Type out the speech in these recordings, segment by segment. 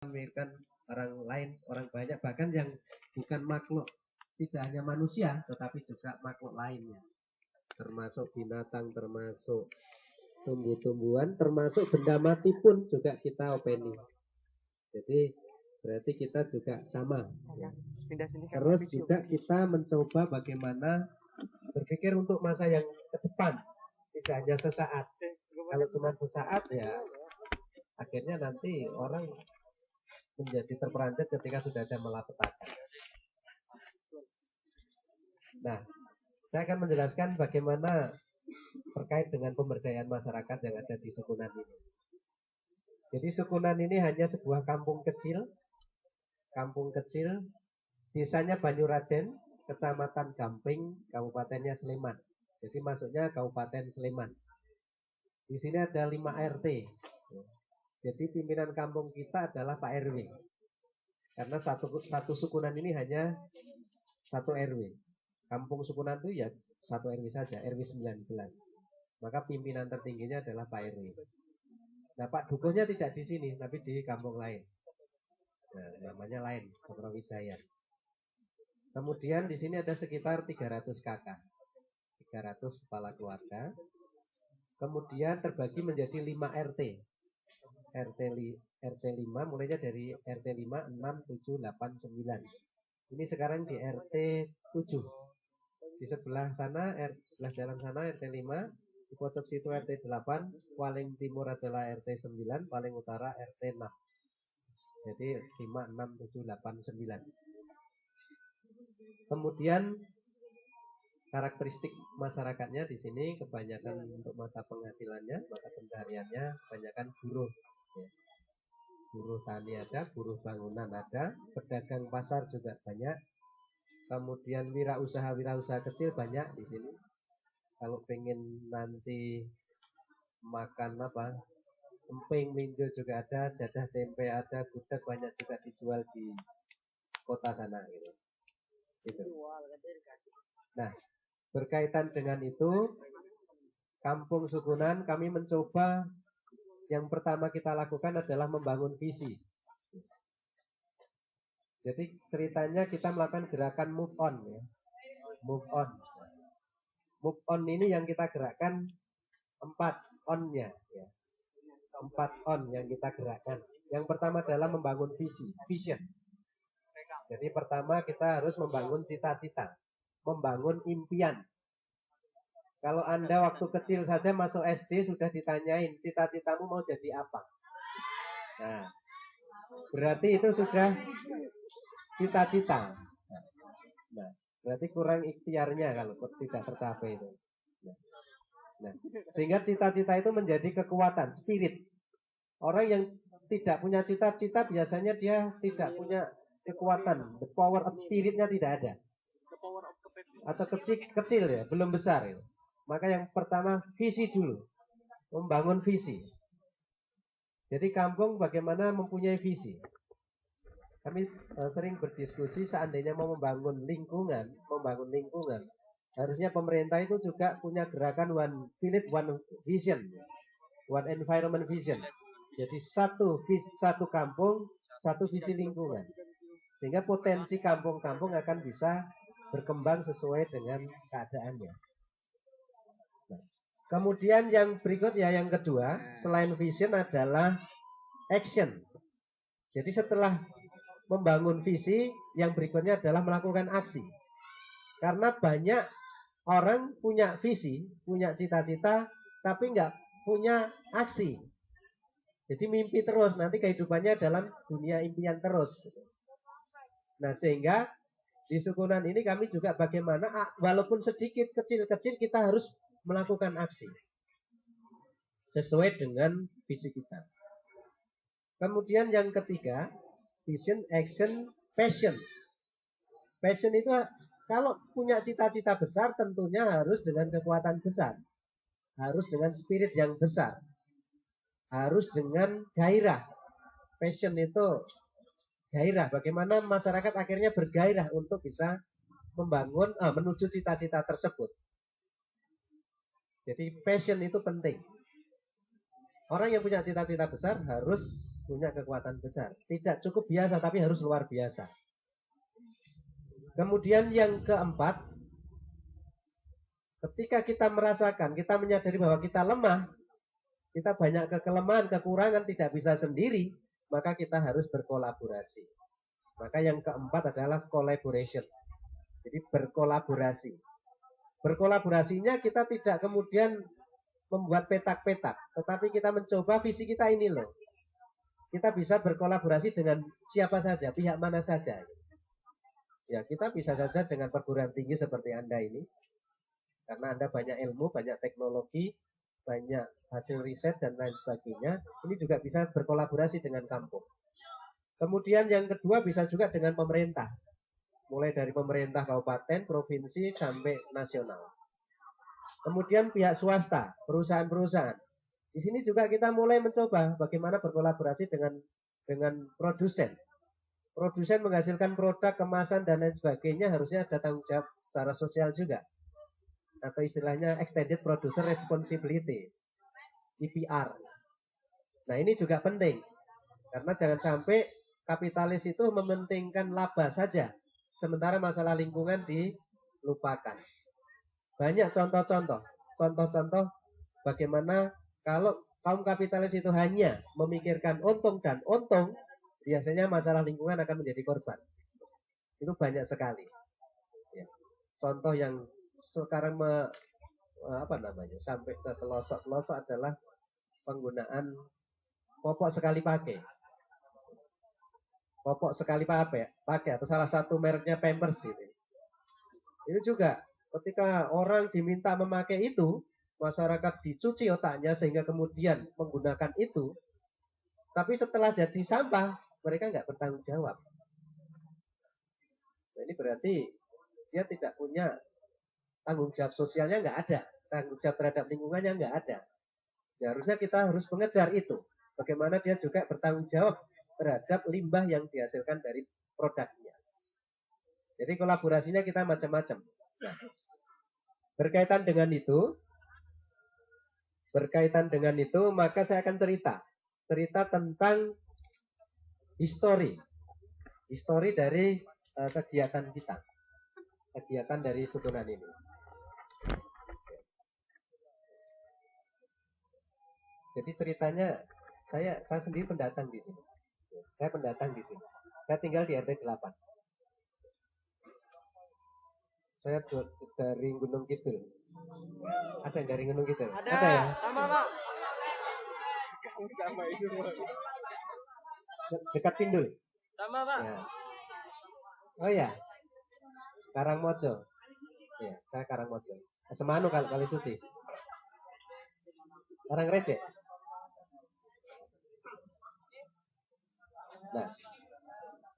memikirkan orang lain, orang banyak, bahkan yang bukan makhluk, tidak hanya manusia, tetapi juga makhluk lainnya, termasuk binatang, termasuk tumbuh-tumbuhan, termasuk benda mati pun juga kita openi. Jadi berarti kita juga sama. Ya. Terus juga kita mencoba bagaimana berpikir untuk masa yang ke depan, tidak hanya sesaat. Kalau cuma sesaat ya akhirnya nanti orang menjadi terperanjat ketika sudah ada malapetaka. Nah, saya akan menjelaskan bagaimana terkait dengan pemberdayaan masyarakat yang ada di Sukunan ini. Jadi Sukunan ini hanya sebuah kampung kecil, desanya Banyuraden, kecamatan Gamping, kabupatennya Sleman. Jadi masuknya Kabupaten Sleman. Di sini ada 5 RT. Jadi pimpinan kampung kita adalah Pak RW. Karena satu Sukunan ini hanya 1 RW. Kampung Sukunan itu ya 1 RW saja, RW 19. Maka pimpinan tertingginya adalah Pak RW. Nah, Pak Dukuhnya tidak di sini, tapi di kampung lain. Nah, namanya lain, Wijaya. Kemudian di sini ada sekitar 300 kakak, 300 kepala keluarga. Kemudian terbagi menjadi 5 RT. RT 5 mulainya dari RT 5, 6, 7, 8, 9. Ini sekarang di RT 7. Di sebelah sana, sebelah jalan sana RT 5, di pojok situ RT 8, paling timur adalah RT 9, paling utara RT 6. Jadi 5, 6, 7, 8, 9. Kemudian karakteristik masyarakatnya di sini kebanyakan untuk mata penghasilannya, mata pencahariannya kebanyakan buruh. Buruh tani ada, buruh bangunan ada, pedagang pasar juga banyak. Kemudian wirausaha kecil banyak di sini. Kalau pengen nanti makan emping, minjo juga ada, jadah tempe ada, gudeg banyak juga dijual di kota sana gitu. Nah, berkaitan dengan itu, Kampung Sukunan kami mencoba yang pertama kita lakukan adalah membangun visi. Jadi ceritanya kita melakukan gerakan move on ya. Move on. Move on ini yang kita gerakkan 4 on-nya ya. 4 on yang kita gerakkan. Yang pertama adalah membangun visi, vision. Jadi pertama kita harus membangun cita-cita, membangun impian. Kalau Anda waktu kecil saja masuk SD sudah ditanyain cita-citamu mau jadi apa. Nah, berarti itu sudah cita-cita. Nah, berarti kurang ikhtiarnya kalau tidak tercapai itu. Nah, sehingga cita-cita itu menjadi kekuatan, spirit. Orang yang tidak punya cita-cita biasanya dia tidak punya kekuatan, the power of spiritnya tidak ada. Atau kecil ya, belum besar ya. Maka yang pertama visi dulu, membangun visi. Jadi kampung bagaimana mempunyai visi. Kami sering berdiskusi seandainya mau membangun lingkungan, harusnya pemerintah itu juga punya gerakan one village, one vision, one environment vision. Jadi satu kampung, satu visi lingkungan. Sehingga potensi kampung-kampung akan bisa berkembang sesuai dengan keadaannya. Nah, kemudian yang berikutnya, yang kedua, selain vision adalah action. Jadi setelah membangun visi, yang berikutnya adalah melakukan aksi. Karena banyak orang punya visi, punya cita-cita, tapi nggak punya aksi. Jadi mimpi terus, nanti kehidupannya dalam dunia impian terus. Nah, sehingga di Sukunan ini kami juga bagaimana walaupun sedikit kecil-kecil kita harus melakukan aksi sesuai dengan visi kita. Kemudian yang ketiga, vision, action, passion. Passion itu kalau punya cita-cita besar tentunya harus dengan kekuatan besar. Harus dengan spirit yang besar. Harus dengan gairah. Passion itu gairah, bagaimana masyarakat akhirnya bergairah untuk bisa membangun, menuju cita-cita tersebut. Jadi passion itu penting. Orang yang punya cita-cita besar harus punya kekuatan besar. Tidak cukup biasa, tapi harus luar biasa. Kemudian yang keempat, ketika kita merasakan, kita menyadari bahwa kita lemah, kita banyak kelemahan, kekurangan, tidak bisa sendiri, maka kita harus berkolaborasi. Maka yang keempat adalah collaboration. Jadi berkolaborasi. Berkolaborasinya kita tidak kemudian membuat petak-petak, tetapi kita mencoba visi kita ini loh. Kita bisa berkolaborasi dengan siapa saja, pihak mana saja. Ya, kita bisa saja dengan perguruan tinggi seperti Anda ini, karena Anda banyak ilmu, banyak teknologi, banyak hasil riset dan lain sebagainya. Ini juga bisa berkolaborasi dengan kampung. Kemudian yang kedua bisa juga dengan pemerintah. Mulai dari pemerintah kabupaten, provinsi, sampai nasional. Kemudian pihak swasta, perusahaan-perusahaan. Di sini juga kita mulai mencoba bagaimana berkolaborasi dengan produsen. Produsen menghasilkan produk, kemasan, dan lain sebagainya harusnya ada tanggung jawab secara sosial juga. Atau istilahnya Extended Producer Responsibility, EPR. Nah ini juga penting. Karena jangan sampai kapitalis itu mementingkan laba saja. Sementara masalah lingkungan dilupakan. Banyak contoh-contoh bagaimana kalau kaum kapitalis itu hanya memikirkan untung dan untung, biasanya masalah lingkungan akan menjadi korban. Itu banyak sekali. Ya. Contoh yang sekarang sampai ke pelosok-pelosok adalah penggunaan popok sekali pakai. Popok sekali pakai atau salah satu mereknya Pampers ini. Ini juga ketika orang diminta memakai itu, masyarakat dicuci otaknya sehingga kemudian menggunakan itu. Tapi setelah jadi sampah, mereka nggak bertanggung jawab. Nah, ini berarti dia tidak punya tanggung jawab sosialnya, nggak ada. Tanggung jawab terhadap lingkungannya nggak ada. Ya, harusnya kita harus mengejar itu. Bagaimana dia juga bertanggung jawab terhadap limbah yang dihasilkan dari produknya. Jadi kolaborasinya kita macam-macam. Nah, berkaitan dengan itu, maka saya akan cerita tentang histori dari kegiatan kita, kegiatan dari Sutunan ini. Jadi ceritanya saya sendiri pendatang di sini. Saya pendatang di sini. Saya tinggal di RT 8. Saya dari Gunung Kidul. Ada yang dari Gunung Kidul? Ada ya? Sama, Pak. Sama itu. Dekat Pindul. Sama, Pak. Ya. Oh ya. Karangmojo. Ya, saya Karangmojo. Semanu kali suci. Karangreje. Nah,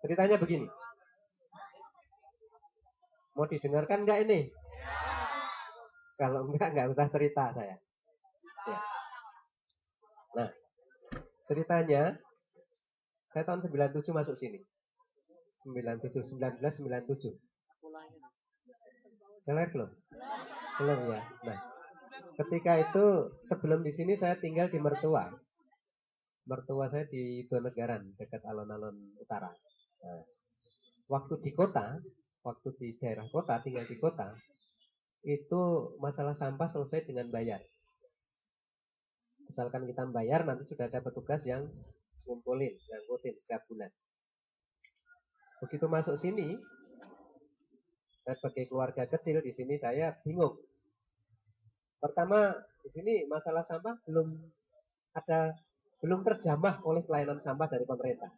ceritanya begini. Mau didengarkan enggak ini? Kalau enggak usah cerita saya. Ya. Nah, ceritanya saya tahun 97 masuk sini. 1997. Lahir belum? Belum ya. Nah, ketika itu sebelum di sini saya tinggal di mertua. Mertua saya di Donegaran, dekat alun-alun utara. Nah, waktu di daerah kota, tinggal di kota, itu masalah sampah selesai dengan bayar. Misalkan kita bayar, nanti sudah ada petugas yang ngangkutin setiap bulan. Begitu masuk sini, saya sebagai keluarga kecil di sini saya bingung. Pertama, di sini masalah sampah belum terjamah oleh pelayanan sampah dari pemerintah.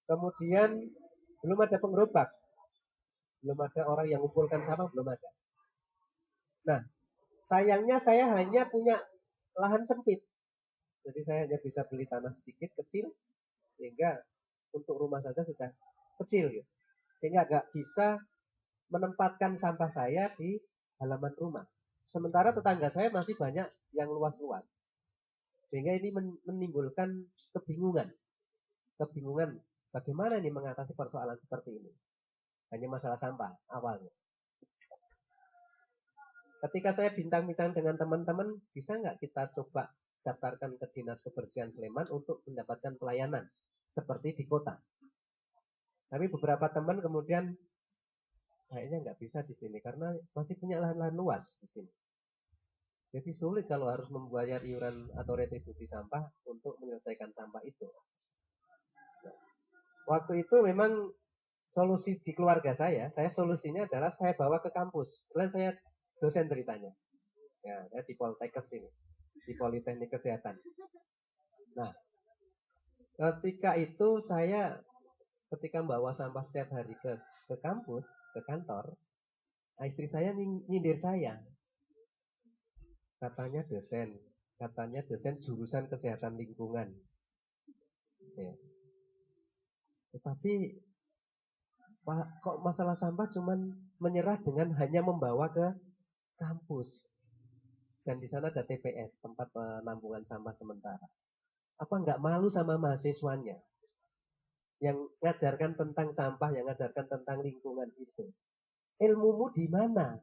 Kemudian belum ada penggerobak, belum ada orang yang mengumpulkan sampah, belum ada. Nah, sayangnya saya hanya punya lahan sempit, jadi saya hanya bisa beli tanah sedikit kecil, sehingga untuk rumah saja sudah kecil, gitu. Sehingga nggak bisa menempatkan sampah saya di halaman rumah. Sementara tetangga saya masih banyak yang luas-luas. Sehingga ini menimbulkan kebingungan bagaimana ini mengatasi persoalan seperti ini. Hanya masalah sampah awalnya. Ketika saya bincang-bincang dengan teman-teman, bisa nggak kita coba daftarkan ke Dinas Kebersihan Sleman untuk mendapatkan pelayanan seperti di kota. Tapi beberapa teman kemudian kayaknya nggak bisa di sini karena masih punya lahan-lahan luas di sini. Jadi sulit kalau harus membayar iuran atau retribusi sampah untuk menyelesaikan sampah itu. Waktu itu memang solusi di keluarga saya solusinya adalah saya bawa ke kampus. Kemudian saya dosen ceritanya. Ya, saya di Poltekkes ini, di Politeknik Kesehatan. Nah, ketika itu saya ketika membawa sampah setiap hari ke kampus, ke kantor, istri saya nyindir saya. Katanya dosen jurusan kesehatan lingkungan. Ya. Tetapi kok masalah sampah cuman menyerah dengan hanya membawa ke kampus. Dan di sana ada TPS, tempat penampungan sampah sementara. Apa nggak malu sama mahasiswanya yang ngajarkan tentang sampah, yang ngajarkan tentang lingkungan itu? Ilmumu di mana?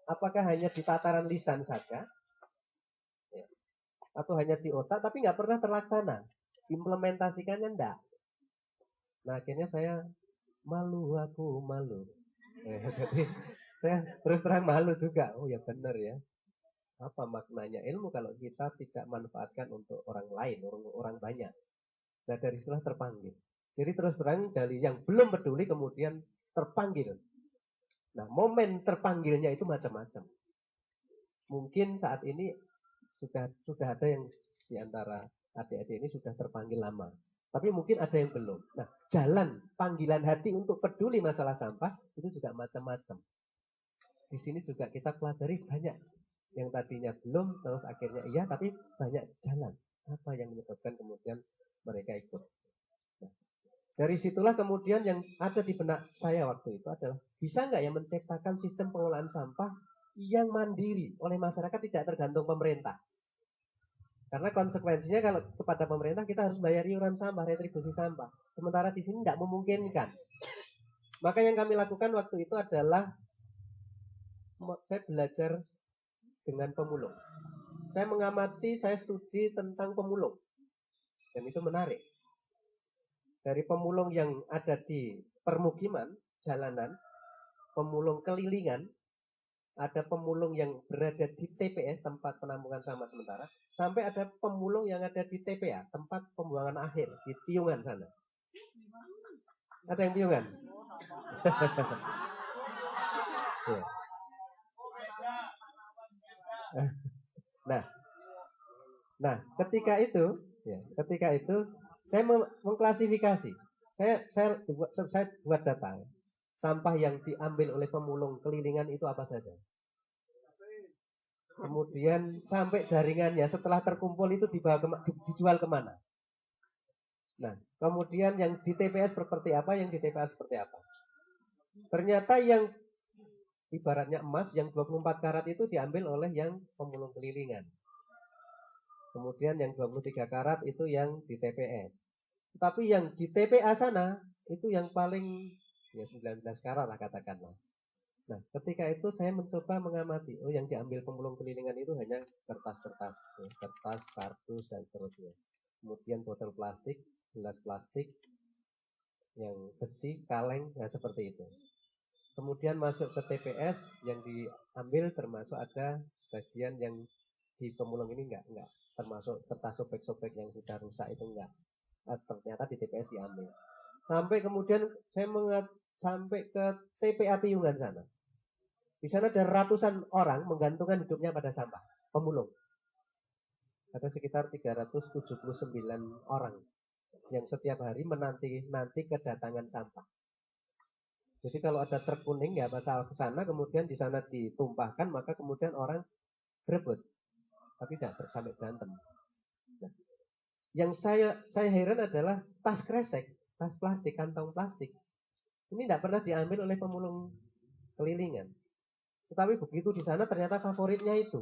Apakah hanya di tataran lisan saja? Ya. Atau hanya di otak, tapi nggak pernah terlaksana? Implementasikannya enggak. Nah akhirnya saya aku malu. Jadi saya terus terang malu juga. Oh ya benar ya. Apa maknanya ilmu kalau kita tidak manfaatkan untuk orang lain, orang banyak. Nah dari situlah terpanggil. Jadi terus terang dari yang belum peduli kemudian terpanggil. Nah momen terpanggilnya itu macam-macam. Mungkin saat ini sudah ada yang di antara adik-adik ini sudah terpanggil lama. Tapi mungkin ada yang belum. Nah, jalan panggilan hati untuk peduli masalah sampah itu juga macam-macam. Di sini juga kita pelajari banyak. Yang tadinya belum, terus akhirnya iya, tapi banyak jalan. Apa yang menyebabkan kemudian mereka ikut. Nah, dari situlah kemudian yang ada di benak saya waktu itu adalah, bisa nggak ya menciptakan sistem pengelolaan sampah yang mandiri oleh masyarakat, tidak tergantung pemerintah. Karena konsekuensinya kalau kepada pemerintah kita harus bayar iuran sampah, retribusi sampah. Sementara di sini tidak memungkinkan. Maka yang kami lakukan waktu itu adalah saya belajar dengan pemulung. Saya mengamati, saya studi tentang pemulung. Dan itu menarik. Dari pemulung yang ada di permukiman, jalanan, pemulung kelilingan, ada pemulung yang berada di TPS, tempat penampungan sampah sementara, sampai ada pemulung yang ada di TPA, tempat pembuangan akhir, di Piungan sana. Ada yang Piungan? Ya. Nah, ketika itu saya mengklasifikasi. Saya buat data. Sampah yang diambil oleh pemulung kelilingan itu apa saja. Kemudian sampai jaringannya setelah terkumpul itu dijual kemana. Nah, kemudian yang di TPS seperti apa, yang di TPA seperti apa. Ternyata yang ibaratnya emas yang 24 karat itu diambil oleh yang pemulung kelilingan. Kemudian yang 23 karat itu yang di TPS. Tapi yang di TPA sana itu yang paling ya 19 karat lah katakanlah. Nah, ketika itu saya mencoba mengamati, oh yang diambil pemulung kelilingan itu hanya kertas-kertas, kertas, kardus dan seterusnya. Kemudian botol plastik, gelas plastik, yang besi, kaleng, ya seperti itu. Kemudian masuk ke TPS yang diambil termasuk ada sebagian yang di pemulung ini enggak termasuk kertas sobek-sobek yang sudah rusak itu enggak. Ternyata di TPS diambil. Sampai kemudian saya sampai ke TPA Piungan sana. Di sana ada ratusan orang menggantungkan hidupnya pada sampah, pemulung. Ada sekitar 379 orang yang setiap hari menanti kedatangan sampah. Jadi kalau ada truk kuning ya pasal ke sana, kemudian di sana ditumpahkan, maka kemudian orang berebut. Tapi tidak sampai berantem. Nah, yang saya heran adalah tas kresek, tas plastik, kantong plastik. Ini tidak pernah diambil oleh pemulung kelilingan. Tetapi begitu di sana ternyata favoritnya itu.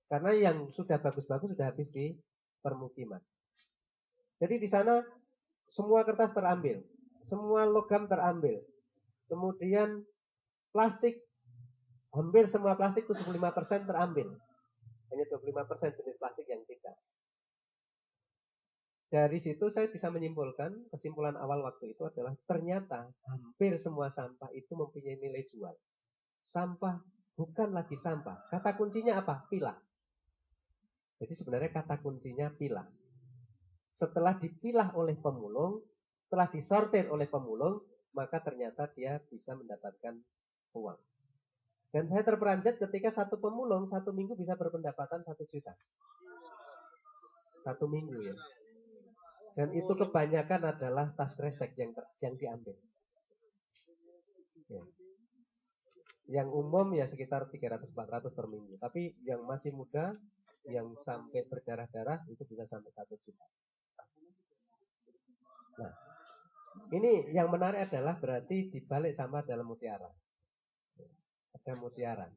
Karena yang sudah bagus-bagus sudah habis di permukiman. Jadi di sana semua kertas terambil, semua logam terambil. Kemudian plastik, hampir semua plastik 75% terambil. Hanya 25% jenis plastik yang tidak. Dari situ saya bisa menyimpulkan, kesimpulan awal waktu itu adalah ternyata hampir semua sampah itu mempunyai nilai jual. Sampah bukan lagi sampah. Kata kuncinya apa? Pilah. Jadi sebenarnya kata kuncinya pilah. Setelah dipilah oleh pemulung, setelah disortir oleh pemulung, maka ternyata dia bisa mendapatkan uang. Dan saya terperanjat ketika satu pemulung 1 minggu bisa berpendapatan 1 juta. 1 minggu ya. Dan itu kebanyakan adalah tas kresek yang diambil. Ya. Yang umum ya sekitar 300-400 per minggu. Tapi yang masih muda, yang sampai berdarah-darah itu bisa sampai 1 juta. Nah, ini yang menarik adalah berarti dibalik sama dalam mutiara. Ada mutiara.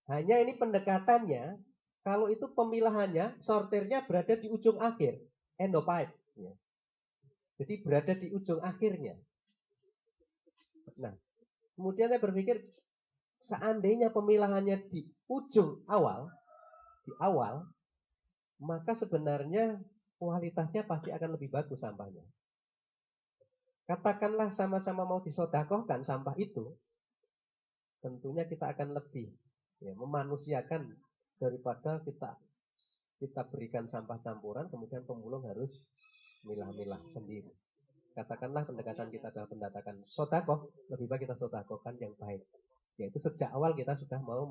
Hanya ini pendekatannya, kalau itu pemilahannya, sortirnya berada di ujung akhir, end of pipe. Ya. Jadi berada di ujung akhirnya. Nah, kemudian saya berpikir, seandainya pemilahannya di ujung awal, maka sebenarnya kualitasnya pasti akan lebih bagus sampahnya. Katakanlah sama-sama mau disodakohkan sampah itu, tentunya kita akan lebih memanusiakan daripada kita berikan sampah campuran, kemudian pemulung harus milah-milah sendiri. Katakanlah pendekatan kita adalah pendekatan sodakoh, lebih baik kita sodakohkan yang baik. Yaitu sejak awal kita sudah mau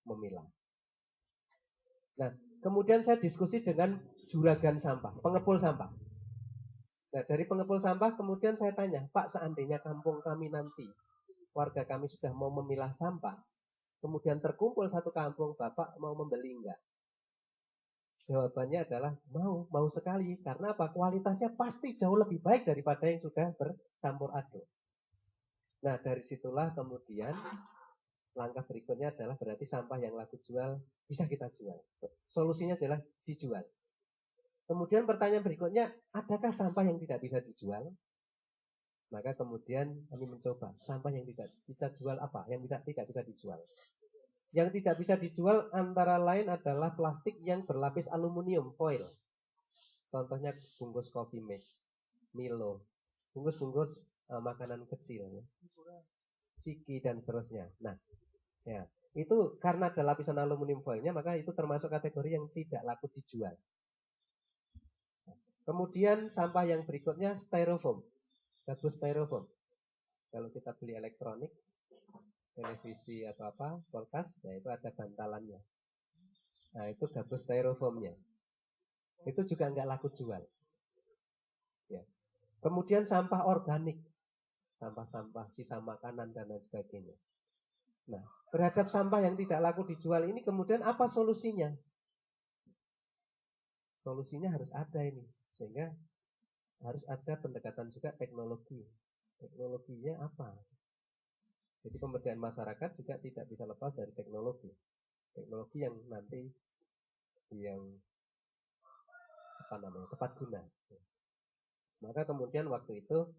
memilah. Nah, kemudian saya diskusi dengan juragan sampah, pengepul sampah. Nah, dari pengepul sampah kemudian saya tanya, Pak, seandainya kampung kami nanti, warga kami sudah mau memilah sampah, kemudian terkumpul satu kampung, Bapak mau membeli enggak? Jawabannya adalah mau sekali. Karena apa? Kualitasnya pasti jauh lebih baik daripada yang sudah bercampur aduk. Nah, dari situlah kemudian langkah berikutnya adalah berarti sampah yang laku jual bisa kita jual. Solusinya adalah dijual. Kemudian pertanyaan berikutnya, adakah sampah yang tidak bisa dijual? Maka kemudian kami mencoba sampah yang tidak bisa jual apa? Yang tidak bisa dijual. Yang tidak bisa dijual antara lain adalah plastik yang berlapis aluminium foil. Contohnya bungkus coffee mate, Milo, bungkus-bungkus makanan kecil, ciki dan seterusnya. Nah, ya itu karena ada lapisan aluminium foilnya, maka itu termasuk kategori yang tidak laku dijual. Kemudian sampah yang berikutnya styrofoam, gabus styrofoam. Kalau kita beli elektronik, televisi atau apa, kulkas, ya itu ada bantalannya. Nah, itu gabus styrofoamnya. Itu juga nggak laku jual. Ya. Kemudian sampah organik, sampah-sampah sisa makanan dan lain sebagainya. Nah, terhadap sampah yang tidak laku dijual ini kemudian apa solusinya? Solusinya harus ada ini, sehingga harus ada pendekatan juga teknologi. Teknologinya apa? Jadi pemberdayaan masyarakat juga tidak bisa lepas dari teknologi. Teknologi yang nanti yang tepat guna. Maka kemudian waktu itu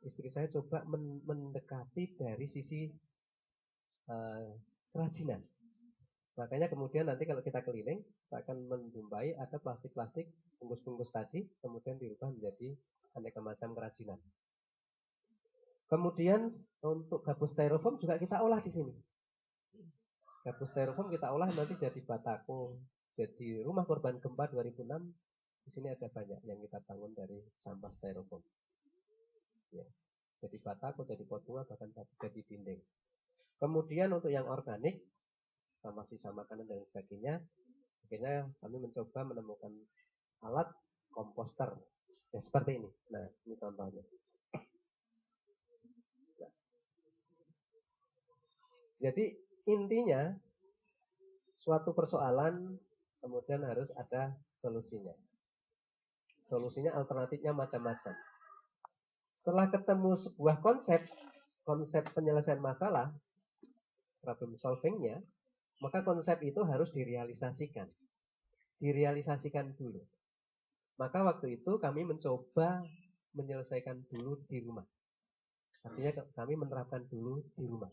istri saya coba mendekati dari sisi kerajinan. Makanya kemudian nanti kalau kita keliling, kita akan menjumpai ada plastik-plastik bungkus-bungkus tadi, kemudian dirubah menjadi aneka macam kerajinan. Kemudian untuk gabus styrofoam juga kita olah di sini. Gabus styrofoam kita olah nanti jadi batako, jadi rumah korban gempa 2006. Di sini ada banyak yang kita bangun dari sampah styrofoam. Ya, jadi batako, jadi pot bunga, bahkan jadi dinding. Kemudian untuk yang organik, sama sisa makanan dan sebagainya, akhirnya kami mencoba menemukan alat komposter. Ya seperti ini. Nah, ini contohnya. Nah, jadi intinya suatu persoalan kemudian harus ada solusinya. Solusinya alternatifnya macam-macam. Setelah ketemu sebuah konsep penyelesaian masalah, problem solvingnya, maka konsep itu harus direalisasikan. Direalisasikan dulu. Maka waktu itu kami mencoba menyelesaikan dulu di rumah. Artinya kami menerapkan dulu di rumah.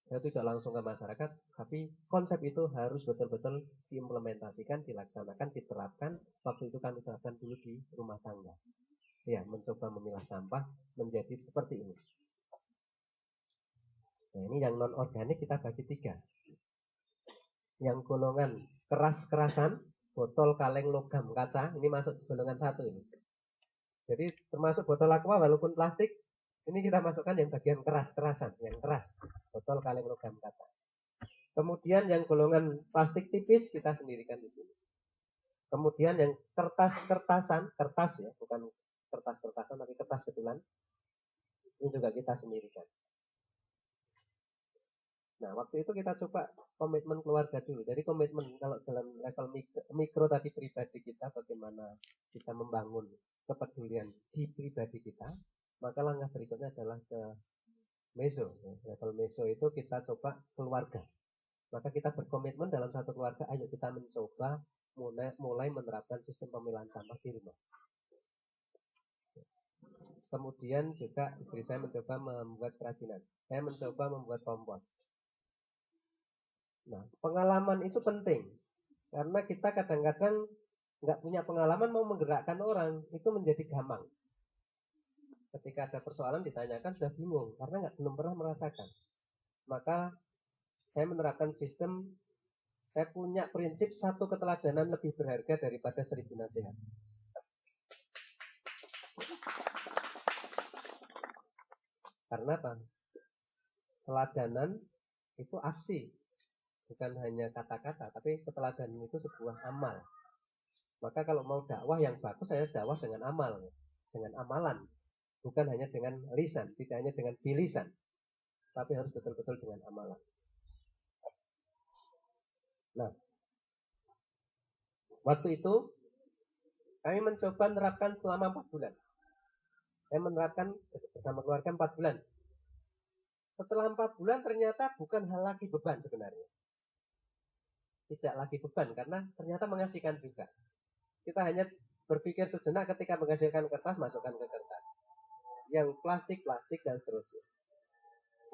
Saya tidak langsung ke masyarakat, tapi konsep itu harus betul-betul diimplementasikan, dilaksanakan, diterapkan. Waktu itu kami terapkan dulu di rumah tangga. Ya, mencoba memilah sampah menjadi seperti ini. Nah, ini yang non organik kita bagi 3. Yang golongan keras-kerasan, botol, kaleng, logam, kaca, ini masuk golongan 1 ini. Jadi termasuk botol aqua walaupun plastik, ini kita masukkan yang bagian keras-kerasan, yang keras, botol, kaleng, logam, kaca. Kemudian yang golongan plastik tipis kita sendirikan di sini. Kemudian yang kertas-kertasan, kertas ya, bukan kertas-kertasan tapi kertas betulan, ini juga kita sendirikan. Nah, waktu itu kita coba komitmen keluarga dulu. Jadi komitmen kalau dalam level mikro tadi pribadi kita, bagaimana kita membangun kepedulian di pribadi kita, maka langkah berikutnya adalah ke meso. Level meso itu kita coba keluarga. Maka kita berkomitmen dalam satu keluarga, ayo kita mencoba mulai menerapkan sistem pemilahan sampah di rumah. Kemudian juga istri saya mencoba membuat kerajinan. Saya mencoba membuat kompos. Nah, pengalaman itu penting. Karena kita kadang-kadang nggak punya pengalaman mau menggerakkan orang, itu menjadi gampang. Ketika ada persoalan ditanyakan sudah bingung, karena belum pernah merasakan. Maka saya menerapkan sistem, saya punya prinsip satu keteladanan lebih berharga daripada 1000 nasihat. Karena apa? Teladanan itu aksi, bukan hanya kata-kata, tapi keteladanan itu sebuah amal. Maka kalau mau dakwah yang bagus, saya dakwah dengan amal, dengan amalan, bukan hanya dengan lisan, tidak hanya dengan bilisan, tapi harus betul-betul dengan amalan. Nah, waktu itu kami mencoba menerapkan selama 4 bulan. Saya menerapkan bersama keluarga 4 bulan. Setelah 4 bulan ternyata bukan hal lagi beban sebenarnya. Tidak lagi beban karena ternyata mengasihkan juga. Kita hanya berpikir sejenak ketika menghasilkan kertas, masukkan ke kertas. Yang plastik, dan seterusnya.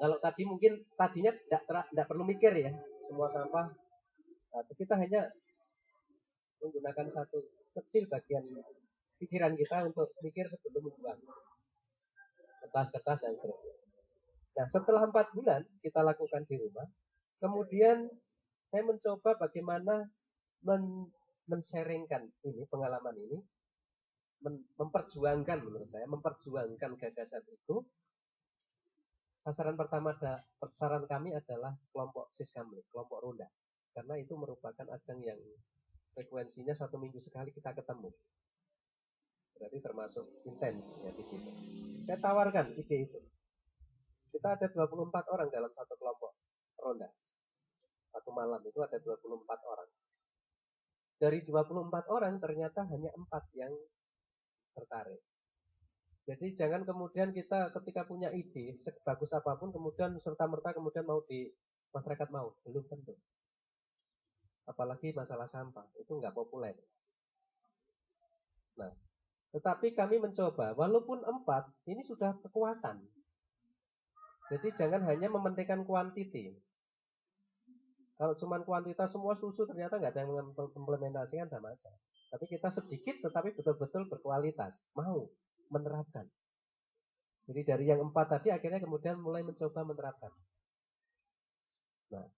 Kalau tadi mungkin tadinya tidak perlu mikir ya, semua sampah. Nah, kita hanya menggunakan satu kecil bagian pikiran kita untuk mikir sebelum membuang kertas-kertas dan seterusnya. Nah, setelah 4 bulan kita lakukan di rumah, kemudian saya mencoba bagaimana men-sharingkan ini, pengalaman ini, memperjuangkan menurut saya, memperjuangkan gagasan itu. Sasaran kami adalah kelompok Siskamling, kelompok Ronda. Karena itu merupakan ajang yang frekuensinya 1 minggu sekali kita ketemu. Berarti termasuk intens ya di situ. Saya tawarkan ide itu. Kita ada 24 orang dalam satu kelompok Ronda. Satu malam itu ada 24 orang. Dari 24 orang ternyata hanya 4 yang tertarik. Jadi jangan kemudian kita ketika punya ide sebagus apapun kemudian serta-merta kemudian mau di masyarakat mau, belum tentu. Apalagi masalah sampah itu nggak populer. Nah, tetapi kami mencoba walaupun 4 ini sudah kekuatan. Jadi jangan hanya mementingkan kuantiti. Kalau cuma kuantitas semua setuju ternyata nggak ada yang mengimplementasikan sama aja. Tapi kita sedikit tetapi betul-betul berkualitas, mau menerapkan. Jadi dari yang 4 tadi akhirnya kemudian mulai mencoba menerapkan. Nah,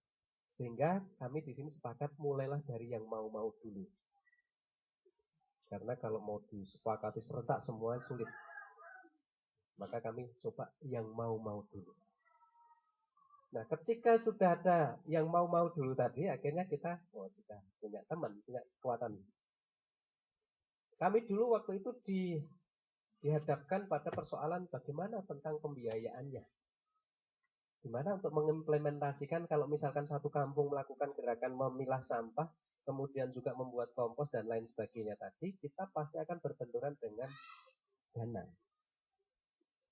sehingga kami di sini sepakat mulailah dari yang mau-mau dulu. Karena kalau mau disepakati serentak semua sulit. Maka kami coba yang mau-mau dulu. Nah, ketika sudah ada yang mau-mau dulu tadi, akhirnya kita sudah punya teman, punya kekuatan. Kami dulu waktu itu dihadapkan pada persoalan bagaimana tentang pembiayaannya. Gimana untuk mengimplementasikan kalau misalkan satu kampung melakukan gerakan memilah sampah, kemudian juga membuat kompos dan lain sebagainya tadi, kita pasti akan berbenturan dengan dana.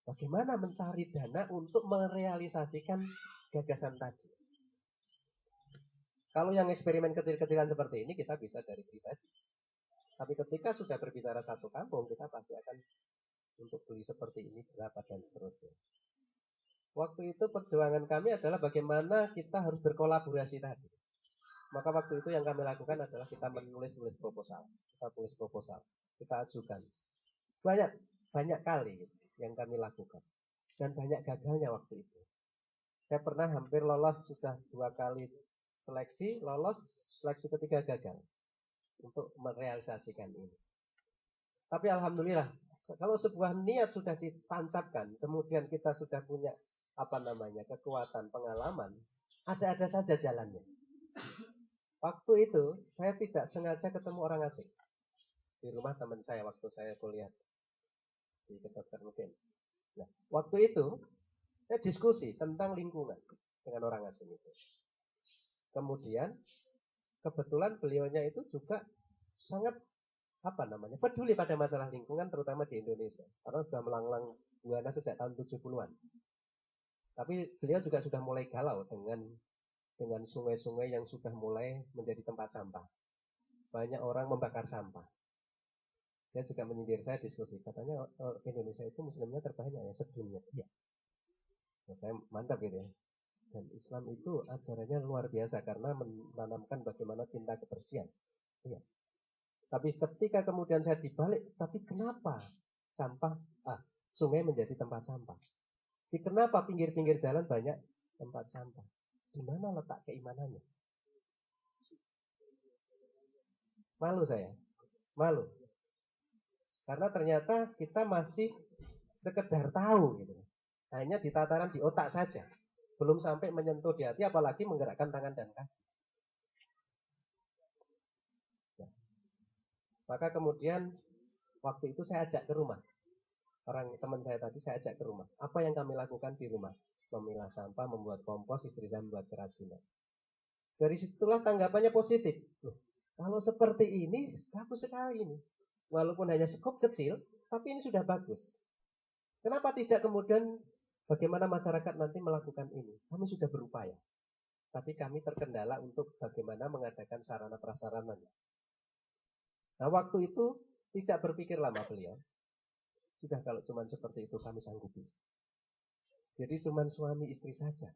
Bagaimana mencari dana untuk merealisasikan gagasan tadi? Kalau yang eksperimen kecil-kecilan seperti ini kita bisa dari pribadi. Tapi ketika sudah berbicara satu kampung, kita pasti akan untuk beli seperti ini berapa dan seterusnya. Waktu itu perjuangan kami adalah bagaimana kita harus berkolaborasi tadi. Maka waktu itu yang kami lakukan adalah kita menulis proposal. Kita tulis proposal, kita ajukan. Banyak kali yang kami lakukan. Dan banyak gagalnya waktu itu. Saya pernah hampir lolos sudah 2 kali seleksi, lolos, seleksi ketiga gagal untuk merealisasikan ini. Tapi alhamdulillah, kalau sebuah niat sudah ditancapkan, kemudian kita sudah punya kekuatan, pengalaman, ada-ada saja jalannya. Waktu itu saya tidak sengaja ketemu orang asing di rumah teman saya waktu saya kuliah di kedokteran mungkin. Nah, waktu itu saya diskusi tentang lingkungan dengan orang asing itu. Kemudian kebetulan beliaunya itu juga sangat peduli pada masalah lingkungan terutama di Indonesia karena sudah melanglang buana sejak tahun 70-an. Tapi beliau juga sudah mulai galau dengan sungai-sungai yang sudah mulai menjadi tempat sampah. Banyak orang membakar sampah. Dia juga menyindir saya diskusi, katanya Indonesia itu muslimnya terbanyak ya sedunia. Iya. Nah, saya mantap gitu ya. Dan Islam itu ajarannya luar biasa karena menanamkan bagaimana cinta kebersihan. Iya. Tapi ketika kemudian saya dibalik, tapi kenapa sungai menjadi tempat sampah? Kenapa pinggir-pinggir jalan banyak tempat sampah? Di mana letak keimanannya? Malu saya, malu. Karena ternyata kita masih sekedar tahu gitu. Hanya di tataran di otak saja. Belum sampai menyentuh di hati, apalagi menggerakkan tangan dan kaki. Nah, maka kemudian waktu itu saya ajak ke rumah. Orang teman saya tadi saya ajak ke rumah. Apa yang kami lakukan di rumah? Memilah sampah, membuat kompos, istri saya membuat kerajinan. Dari situlah tanggapannya positif. Loh, kalau seperti ini, bagus sekali ini. Walaupun hanya skop kecil, tapi ini sudah bagus. Kenapa tidak kemudian bagaimana masyarakat nanti melakukan ini? Kami sudah berupaya. Tapi kami terkendala untuk bagaimana mengadakan sarana prasarananya. Nah, waktu itu tidak berpikir lama beliau. Sudah kalau cuma seperti itu kami sanggupi. Jadi cuma suami istri saja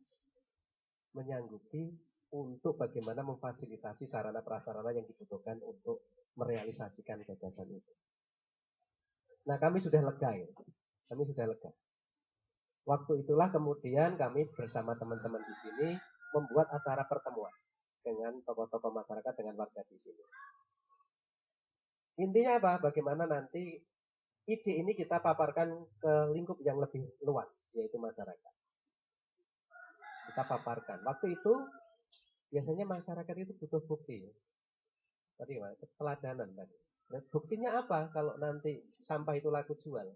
menyanggupi untuk bagaimana memfasilitasi sarana prasarana yang dibutuhkan untuk merealisasikan gagasan itu. Nah, kami sudah lega ya. Kami sudah lega. Waktu itulah kemudian kami bersama teman-teman di sini membuat acara pertemuan dengan tokoh-tokoh masyarakat dengan warga di sini. Intinya apa? Bagaimana nanti ide ini kita paparkan ke lingkup yang lebih luas, yaitu masyarakat. Kita paparkan. Waktu itu biasanya masyarakat itu butuh bukti. Tadi keteladanan tadi. Nah, buktinya apa kalau nanti sampah itu laku jual?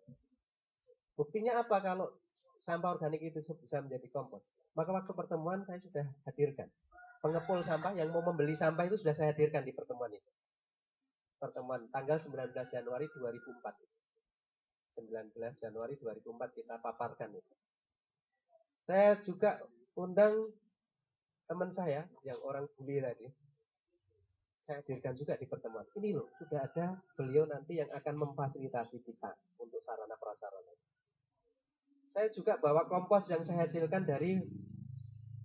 Buktinya apa kalau sampah organik itu bisa menjadi kompos? Maka waktu pertemuan saya sudah hadirkan. Pengepul sampah yang mau membeli sampah itu sudah saya hadirkan di pertemuan itu. Pertemuan tanggal 19 Januari 2004. 19 Januari 2004 kita paparkan itu. Saya juga undang teman saya yang orang bule tadi. Saya hadirkan juga di pertemuan. Ini loh, sudah ada beliau nanti yang akan memfasilitasi kita untuk sarana prasarana. Saya juga bawa kompos yang saya hasilkan dari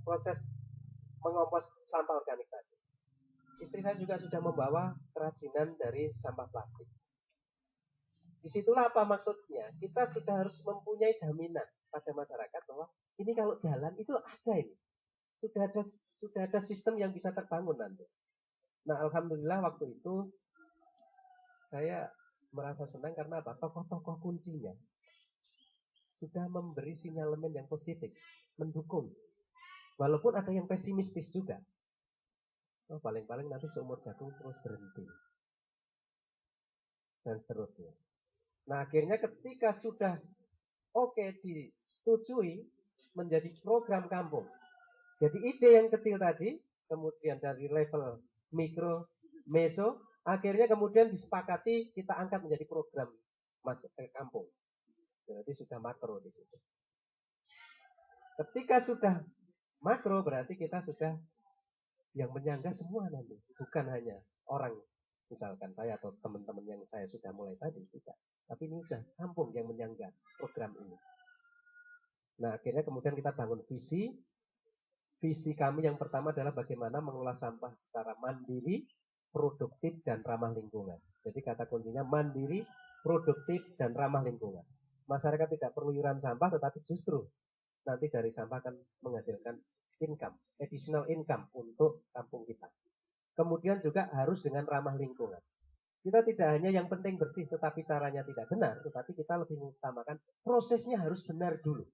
proses mengompos sampah organik tadi. Istri saya juga sudah membawa kerajinan dari sampah plastik. Disitulah apa maksudnya? Kita sudah harus mempunyai jaminan pada masyarakat bahwa ini kalau jalan itu ada ini. Sudah ada sistem yang bisa terbangun nanti. Nah, alhamdulillah waktu itu saya merasa senang karena apa? Tokoh-tokoh kuncinya sudah memberi sinyalemen yang positif, mendukung. Walaupun ada yang pesimistis juga. Oh, paling-paling nanti seumur jagung terus berhenti. Dan seterusnya. Nah, akhirnya ketika sudah disetujui menjadi program kampung. Jadi ide yang kecil tadi, kemudian dari level mikro, meso, akhirnya kemudian disepakati kita angkat menjadi program kampung. Berarti sudah makro di situ. Ketika sudah makro berarti kita sudah yang menyangga semua nanti, bukan hanya orang misalkan saya atau teman-teman yang saya sudah mulai tadi tidak, tapi ini sudah kampung yang menyangga program ini. Nah, akhirnya kemudian kita bangun visi. Visi kami yang pertama adalah bagaimana mengolah sampah secara mandiri, produktif, dan ramah lingkungan. Jadi kata kuncinya mandiri, produktif, dan ramah lingkungan. Masyarakat tidak perlu iuran sampah, tetapi justru nanti dari sampah akan menghasilkan income, additional income untuk kampung kita. Kemudian juga harus dengan ramah lingkungan. Kita tidak hanya yang penting bersih, tetapi caranya tidak benar, tetapi kita lebih mengutamakan prosesnya harus benar dulu.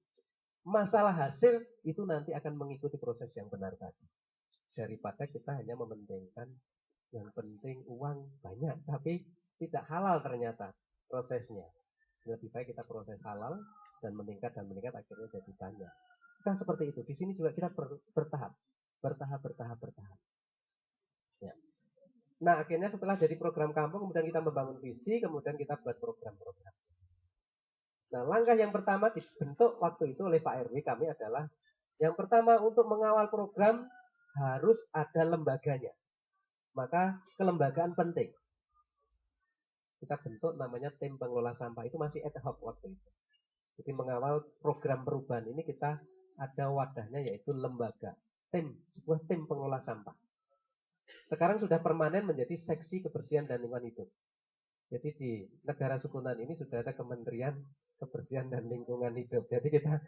Masalah hasil itu nanti akan mengikuti proses yang benar tadi. Daripada kita hanya mementingkan yang penting uang banyak, tapi tidak halal ternyata prosesnya. Lebih baik kita proses halal dan meningkat akhirnya jadi banyak. Kita seperti itu. Di sini juga kita bertahap. Ya. Nah, akhirnya setelah jadi program kampung, kemudian kita membangun visi, kemudian kita buat program-program. Nah, langkah yang pertama dibentuk waktu itu oleh Pak RW kami adalah, yang pertama untuk mengawal program harus ada lembaganya. Maka kelembagaan penting. Kita bentuk namanya tim pengelola sampah, itu masih ad hoc waktu itu. Jadi mengawal program perubahan ini kita ada wadahnya yaitu lembaga, sebuah tim pengelola sampah. Sekarang sudah permanen menjadi seksi kebersihan dan lingkungan hidup. Jadi di negara Sukunan ini sudah ada Kementerian Kebersihan dan Lingkungan Hidup. Jadi kita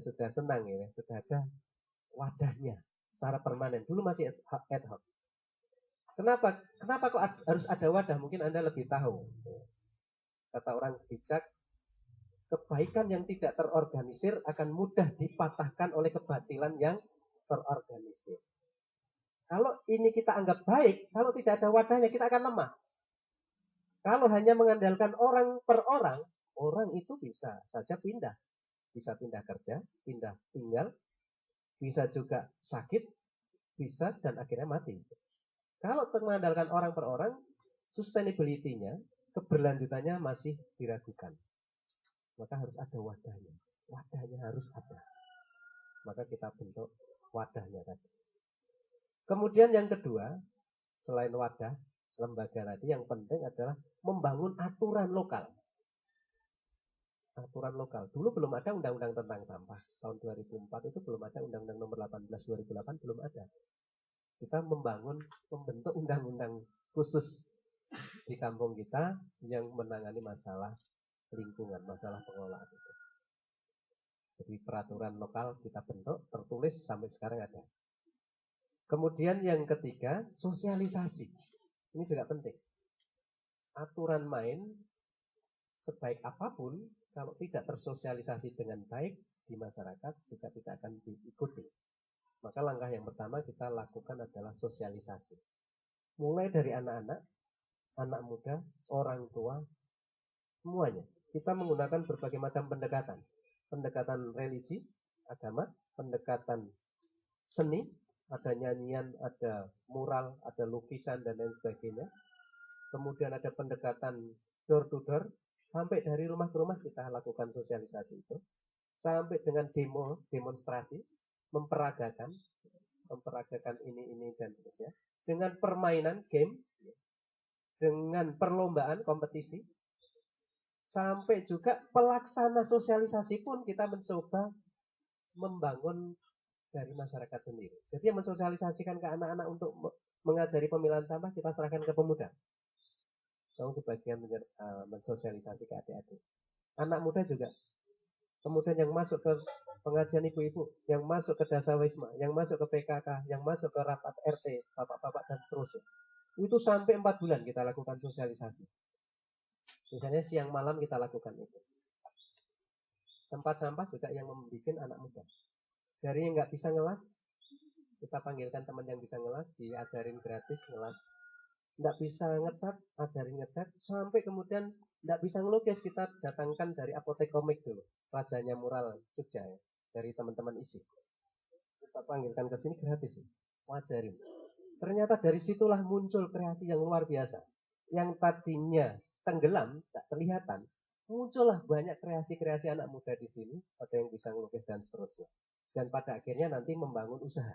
sudah senang ya, sudah ada wadahnya secara permanen. Dulu masih ad hoc. Kenapa kok harus ada wadah? Mungkin Anda lebih tahu. Kata orang bijak, kebaikan yang tidak terorganisir akan mudah dipatahkan oleh kebatilan yang terorganisir. Kalau ini kita anggap baik, kalau tidak ada wadahnya kita akan lemah. Kalau hanya mengandalkan orang per orang, orang itu bisa saja pindah. Bisa pindah kerja, pindah tinggal, bisa juga sakit, bisa dan akhirnya mati. Kalau mengandalkan orang per orang, sustainability-nya, keberlanjutannya masih diragukan. Maka harus ada wadahnya. Wadahnya harus ada. Maka kita bentuk wadahnya tadi. Kemudian yang kedua, selain wadah, lembaga tadi, yang penting adalah membangun aturan lokal. Aturan lokal. Dulu belum ada undang-undang tentang sampah. Tahun 2004 itu belum ada undang-undang nomor 18 2008, belum ada. Kita membentuk undang-undang khusus di kampung kita yang menangani masalah lingkungan, masalah pengelolaan itu. Jadi peraturan lokal kita bentuk, tertulis sampai sekarang ada. Kemudian yang ketiga, sosialisasi. Ini juga penting. Aturan main sebaik apapun, kalau tidak tersosialisasi dengan baik di masyarakat, juga tidak akan diikuti. Maka langkah yang pertama kita lakukan adalah sosialisasi. Mulai dari anak-anak, anak muda, orang tua, semuanya. Kita menggunakan berbagai macam pendekatan. Pendekatan religi, agama, pendekatan seni, ada nyanyian, ada mural, ada lukisan, dan lain sebagainya. Kemudian ada pendekatan door to door, sampai dari rumah ke rumah kita lakukan sosialisasi itu. Sampai dengan demonstrasi, memperagakan ini, dan seterusnya. Dengan permainan, game, dengan perlombaan, kompetisi, sampai juga pelaksana sosialisasi pun kita mencoba membangun dari masyarakat sendiri. Jadi yang mensosialisasikan ke anak-anak untuk mengajari pemilahan sampah kita serahkan ke pemuda. Kamu kebagian mensosialisasi ke adik-adik. Anak muda juga. Kemudian yang masuk ke pengajian ibu-ibu, yang masuk ke Dasa Wisma, yang masuk ke PKK, yang masuk ke rapat RT, bapak-bapak dan seterusnya. Itu sampai 4 bulan kita lakukan sosialisasi. Misalnya siang malam kita lakukan itu. Tempat sampah juga yang membuat anak muda. Dari yang nggak bisa ngelas, kita panggilkan teman yang bisa ngelas, diajarin gratis ngelas. Nggak bisa ngecat, ajarin ngecat. Sampai kemudian nggak bisa ngelukis, kita datangkan dari apotek komik dulu. Rajanya mural Jogja ya, dari teman-teman isi. Kita panggilkan ke sini gratis, ajarin. Ternyata dari situlah muncul kreasi yang luar biasa. Yang tadinya tenggelam, tak kelihatan, muncullah banyak kreasi-kreasi anak muda di sini, ada yang bisa ngelukis dan seterusnya. Dan pada akhirnya nanti membangun usaha.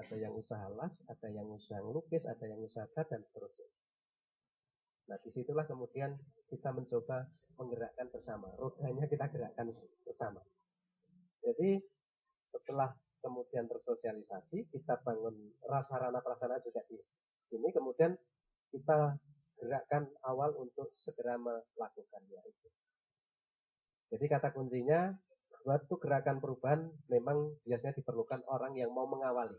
Ada yang usaha las, ada yang usaha ngelukis, ada yang usaha cat dan seterusnya. Nah, disitulah kemudian kita mencoba menggerakkan bersama. Rodanya kita gerakkan bersama. Jadi setelah kemudian tersosialisasi, kita bangun sarana prasarana juga di sini. Kemudian kita gerakkan awal untuk segera melakukannya itu. Jadi kata kuncinya, suatu gerakan perubahan memang biasanya diperlukan orang yang mau mengawali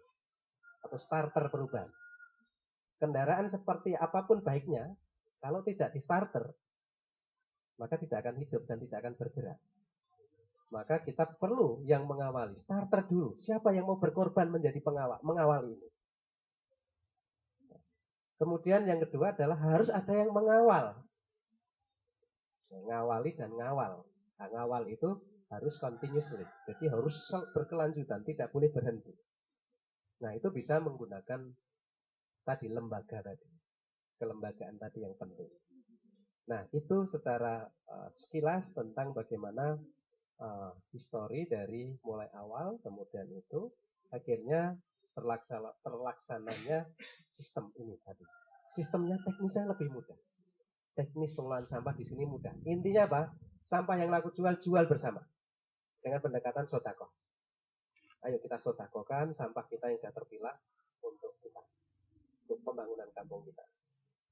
atau starter perubahan. Kendaraan seperti apapun baiknya, kalau tidak di starter, maka tidak akan hidup dan tidak akan bergerak. Maka kita perlu yang mengawali, starter dulu. Siapa yang mau berkorban menjadi mengawali ini? Kemudian yang kedua adalah harus ada yang mengawal. Ngawali dan ngawal. Nah, ngawal itu harus continuously. Jadi harus berkelanjutan, tidak boleh berhenti. Nah, itu bisa menggunakan tadi lembaga tadi. Kelembagaan tadi yang penting. Nah, itu secara sekilas tentang bagaimana histori dari mulai awal, kemudian itu akhirnya terlaksananya sistem ini tadi. Sistemnya teknisnya lebih mudah. Teknis pengelolaan sampah di sini mudah. Intinya apa? Sampah yang laku jual bersama dengan pendekatan sodako. Ayo kita sodakokan sampah kita yang sudah terpilah untuk kita, untuk pembangunan kampung kita.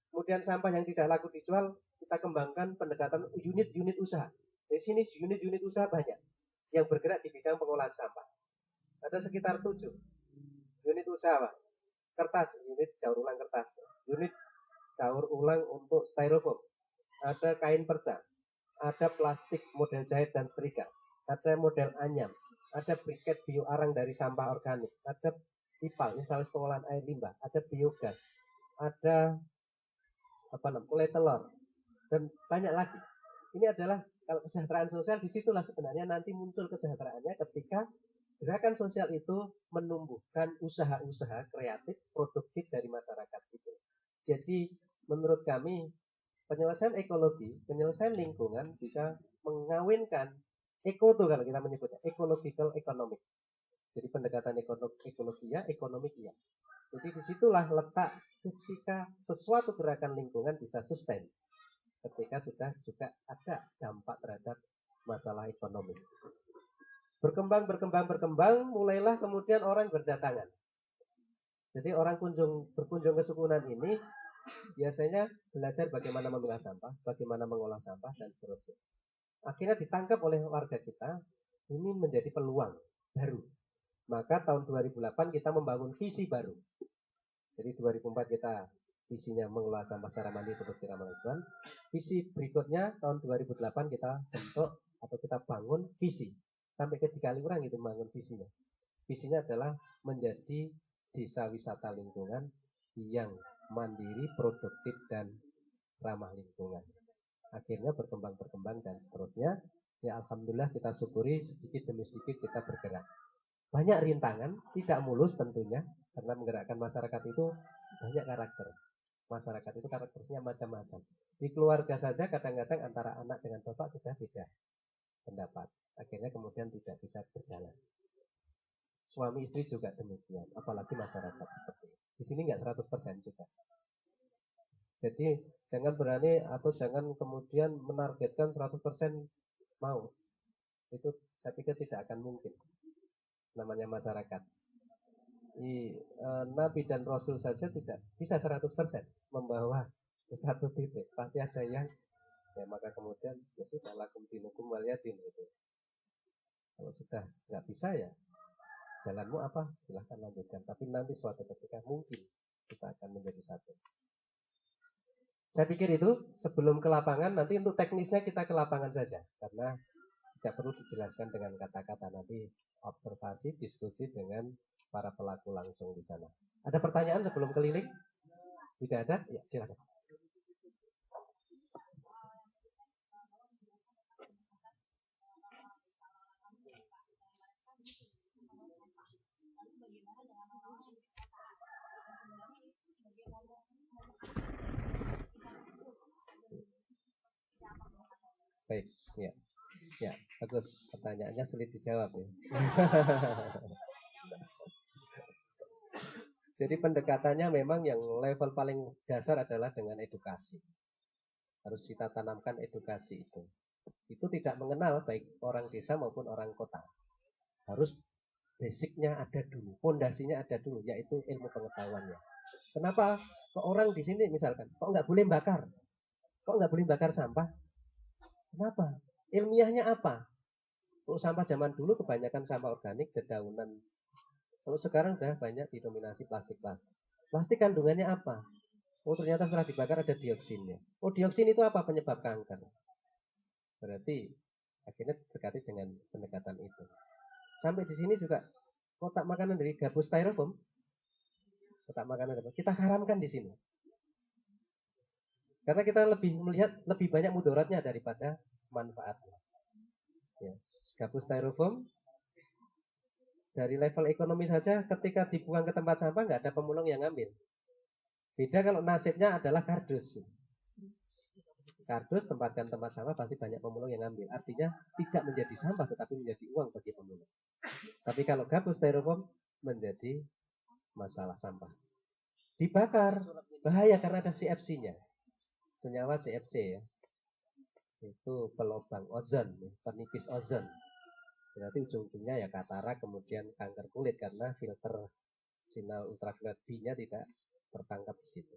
Kemudian sampah yang tidak laku dijual, kita kembangkan pendekatan unit-unit usaha. Di sini unit-unit usaha banyak yang bergerak di bidang pengolahan sampah. Ada sekitar 7 unit usaha, Pak. Kertas, unit daur ulang kertas, unit daur ulang untuk styrofoam, ada kain perca, ada plastik model jahit dan setrika, ada model anyam, ada briket bioarang dari sampah organik, ada ipal, installasi pengolahan air limbah, ada biogas, ada kulai telur, dan banyak lagi. Ini adalah kalau kesejahteraan sosial, disitulah sebenarnya nanti muncul kesejahteraannya ketika gerakan sosial itu menumbuhkan usaha-usaha kreatif, produktif dari masyarakat itu. Jadi menurut kami penyelesaian ekologi, penyelesaian lingkungan bisa mengawinkan ekoto kalau kita menyebutnya, ecological economic. Jadi pendekatan ekologi ya, ekonomik ya. Jadi disitulah letak ketika sesuatu gerakan lingkungan bisa sustain. Ketika sudah juga ada dampak terhadap masalah ekonomi. Berkembang, mulailah kemudian orang berdatangan. Jadi orang berkunjung ke sukunan ini biasanya belajar bagaimana memilah sampah, bagaimana mengolah sampah, dan seterusnya. Akhirnya ditangkap oleh warga kita, ini menjadi peluang baru. Maka tahun 2008 kita membangun visi baru. Jadi 2004 kita visinya mengolah sampah secara mandiri produktif ramah lingkungan. Visi berikutnya tahun 2008 kita bentuk atau kita bangun visi. Sampai ke 3 kali orang itu membangun visinya. Visinya adalah menjadi desa wisata lingkungan yang mandiri, produktif, dan ramah lingkungan. Akhirnya berkembang dan seterusnya. Ya alhamdulillah kita syukuri sedikit demi sedikit kita bergerak. Banyak rintangan, tidak mulus tentunya, karena menggerakkan masyarakat itu banyak karakter. Masyarakat itu karakternya macam-macam. Di keluarga saja kadang-kadang antara anak dengan bapak sudah beda pendapat. Akhirnya kemudian tidak bisa berjalan. Suami istri juga demikian, apalagi masyarakat seperti itu. Di sini nggak 100% juga. Jadi jangan berani atau jangan kemudian menargetkan 100% mau. Itu saya pikir tidak akan mungkin. Namanya masyarakat. Nabi dan Rasul saja tidak bisa 100% membawa ke satu titik. Pasti ada yang ya maka kemudian ya sudah lakum dinukum waliyadin itu. Kalau sudah nggak bisa ya jalanmu apa silahkan lanjutkan. Tapi nanti suatu ketika mungkin kita akan menjadi satu. Saya pikir itu sebelum ke lapangan, nanti untuk teknisnya kita ke lapangan saja karena tidak perlu dijelaskan dengan kata-kata, nanti observasi, diskusi dengan para pelaku langsung di sana. Ada pertanyaan sebelum keliling? Tidak ada? Ya, silakan. Baik, ya. Ya, bagus. Pertanyaannya sulit dijawab ya. Jadi pendekatannya memang yang level paling dasar adalah dengan edukasi. Harus kita tanamkan edukasi itu. Itu tidak mengenal baik orang desa maupun orang kota. Harus basicnya ada dulu, fondasinya ada dulu, yaitu ilmu pengetahuannya. Kenapa kok orang di sini misalkan, kok nggak boleh bakar? Kok nggak boleh bakar sampah? Kenapa? Ilmiahnya apa? Kalau sampah zaman dulu kebanyakan sampah organik, dedaunan. Kalau sekarang udah banyak didominasi plastik-plastik. Plastik kandungannya apa? Oh ternyata setelah dibakar ada dioksinnya. Oh dioksin itu apa? Penyebab kanker. Berarti akhirnya dekati dengan pendekatan itu. Sampai di sini juga kotak makanan dari gabus styrofoam, kotak makanan kita haramkan di sini. Karena kita lebih melihat lebih banyak mudaratnya daripada manfaatnya. Yes. Gabus styrofoam dari level ekonomi saja ketika dibuang ke tempat sampah nggak ada pemulung yang ngambil. Beda kalau nasibnya adalah kardus. Kardus tempatkan tempat sampah pasti banyak pemulung yang ngambil. Artinya tidak menjadi sampah tetapi menjadi uang bagi pemulung. Tapi kalau gabus styrofoam menjadi masalah sampah. Dibakar bahaya karena ada CFC-nya. Senyawa CFC ya. Itu pelobang ozon, penipis ozon. Berarti ujung-ujungnya ya katarak, kemudian kanker kulit karena filter sinar ultraviolet B-nya tidak tertangkap di situ.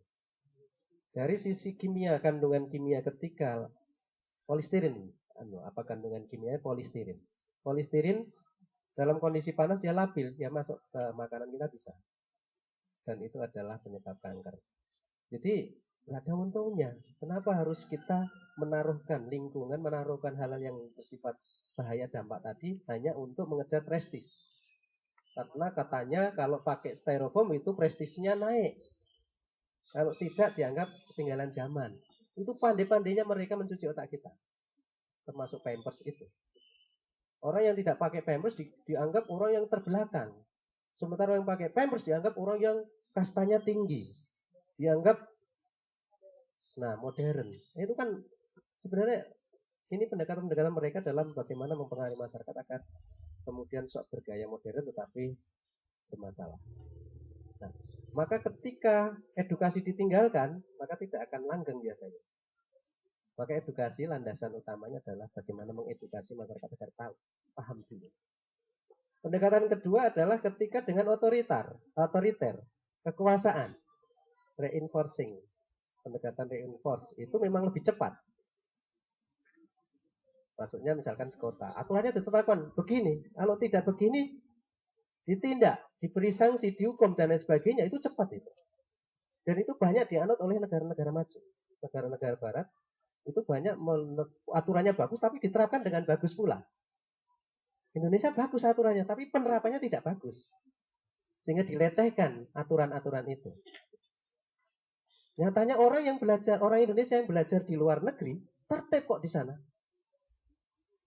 Dari sisi kimia, kandungan kimia ketika polistirin, apa kandungan kimia polistirin? Polistirin dalam kondisi panas dia labil, dia masuk ke makanan kita bisa. Dan itu adalah penyebab kanker. Jadi nggak ada untungnya. Kenapa harus kita menaruhkan lingkungan, menaruhkan hal-hal yang bersifat bahaya dampak tadi hanya untuk mengejar prestis? Karena katanya kalau pakai styrofoam itu prestisnya naik. Kalau tidak dianggap ketinggalan zaman. Itu pandai-pandainya mereka mencuci otak kita. Termasuk Pampers itu. Orang yang tidak pakai Pampers dianggap orang yang terbelakang. Sementara yang pakai Pampers dianggap orang yang kastanya tinggi. Dianggap modern. Itu kan sebenarnya ini pendekatan-pendekatan mereka dalam bagaimana mempengaruhi masyarakat agar kemudian sok bergaya modern tetapi bermasalah. Nah, maka ketika edukasi ditinggalkan, maka tidak akan langgeng biasanya. Maka edukasi landasan utamanya adalah bagaimana mengedukasi masyarakat agar tahu, paham dulu. Pendekatan kedua adalah ketika dengan otoriter, kekuasaan, reinforcing. Pendekatan reinforce itu memang lebih cepat. Maksudnya misalkan di kota, aturannya ditetapkan begini, kalau tidak begini ditindak, diberi sanksi, dihukum dan lain sebagainya, itu cepat itu. Dan itu banyak dianut oleh negara-negara maju. Negara-negara barat itu banyak aturannya bagus tapi diterapkan dengan bagus pula. Indonesia bagus aturannya tapi penerapannya tidak bagus. Sehingga dilecehkan aturan-aturan itu. Nyatanya orang Indonesia yang belajar di luar negeri tertib kok di sana.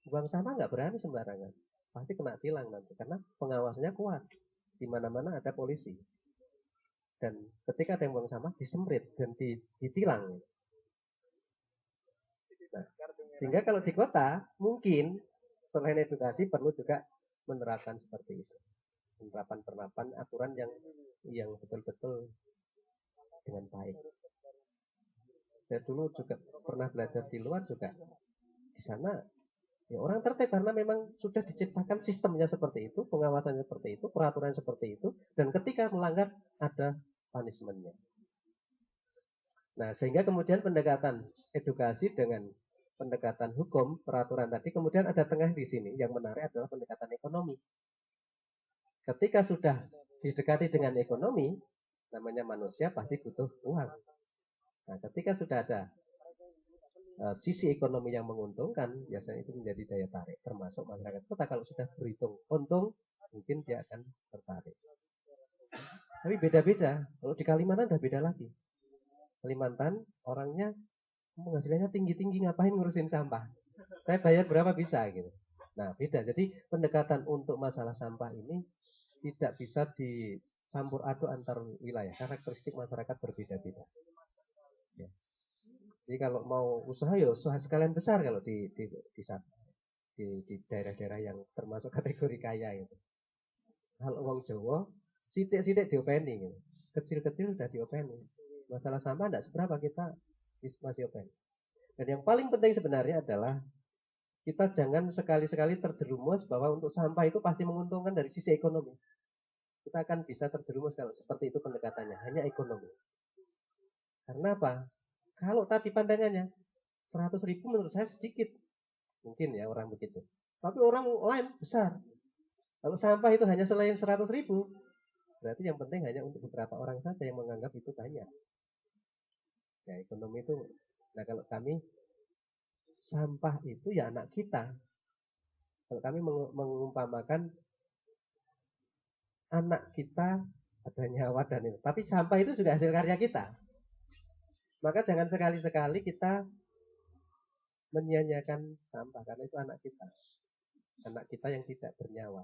Buang sampah nggak berani sembarangan. Pasti kena tilang nanti karena pengawasannya kuat. Di mana-mana ada polisi. Dan ketika ada yang buang sampah disemrit dan ditilang. Nah, sehingga kalau di kota mungkin selain edukasi perlu juga menerapkan seperti itu. Penerapan aturan yang betul-betul dengan baik. Saya dulu juga pernah belajar di luar juga. Di sana ya orang tertib karena memang sudah diciptakan sistemnya seperti itu, pengawasannya seperti itu, peraturan seperti itu, dan ketika melanggar ada punishment-nya. Nah, sehingga kemudian pendekatan edukasi dengan pendekatan hukum, peraturan tadi, kemudian ada tengah di sini. Yang menarik adalah pendekatan ekonomi. Ketika sudah didekati dengan ekonomi, namanya manusia pasti butuh uang. Nah, ketika sudah ada sisi ekonomi yang menguntungkan, biasanya itu menjadi daya tarik, termasuk masyarakat kota. Kalau sudah berhitung untung, mungkin dia akan tertarik. Tapi beda-beda. Kalau di Kalimantan udah beda lagi. Kalimantan orangnya penghasilannya tinggi-tinggi, ngapain ngurusin sampah? Saya bayar berapa bisa gitu. Nah, beda. Jadi pendekatan untuk masalah sampah ini tidak bisa dicampur aduk antar wilayah. Karakteristik masyarakat berbeda-beda. Ya. Jadi kalau mau usaha ya usaha sekalian besar kalau di daerah-daerah yang termasuk kategori kaya itu. Kalau uang Jawa, sidik-sidik diopeni gitu. Kecil-kecil udah diopeni. Masalah sampah enggak seberapa kita masih openi. Dan yang paling penting sebenarnya adalah kita jangan sekali-sekali terjerumus bahwa untuk sampah itu pasti menguntungkan dari sisi ekonomi. Kita akan bisa terjerumus kalau seperti itu pendekatannya, hanya ekonomi. Karena apa? Kalau tadi pandangannya 100.000 menurut saya sedikit. Mungkin ya orang begitu. Tapi orang lain besar. Kalau sampah itu hanya selain 100.000, berarti yang penting hanya untuk beberapa orang saja yang menganggap itu banyak. Ya ekonomi itu, nah kalau kami sampah itu ya anak kita. Kalau kami mengumpamakan anak kita ada nyawa dan itu. Tapi sampah itu juga hasil karya kita. Maka jangan sekali-sekali kita menyia-nyiakan sampah karena itu anak kita. Anak kita yang tidak bernyawa.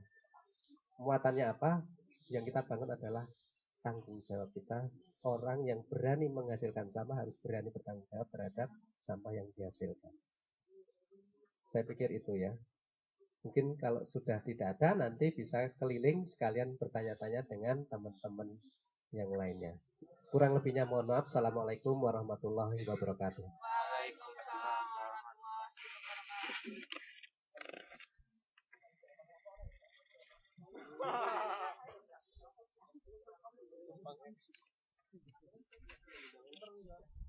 Muatannya apa? Yang kita bangun adalah tanggung jawab kita. Orang yang berani menghasilkan sampah harus berani bertanggung jawab terhadap sampah yang dihasilkan. Saya pikir itu ya. Mungkin kalau sudah tidak ada nanti bisa keliling sekalian bertanya-tanya dengan teman-teman yang lainnya. Kurang lebihnya mohon maaf. Assalamualaikum warahmatullahi wabarakatuh. Waalaikumsalam warahmatullahi wabarakatuh.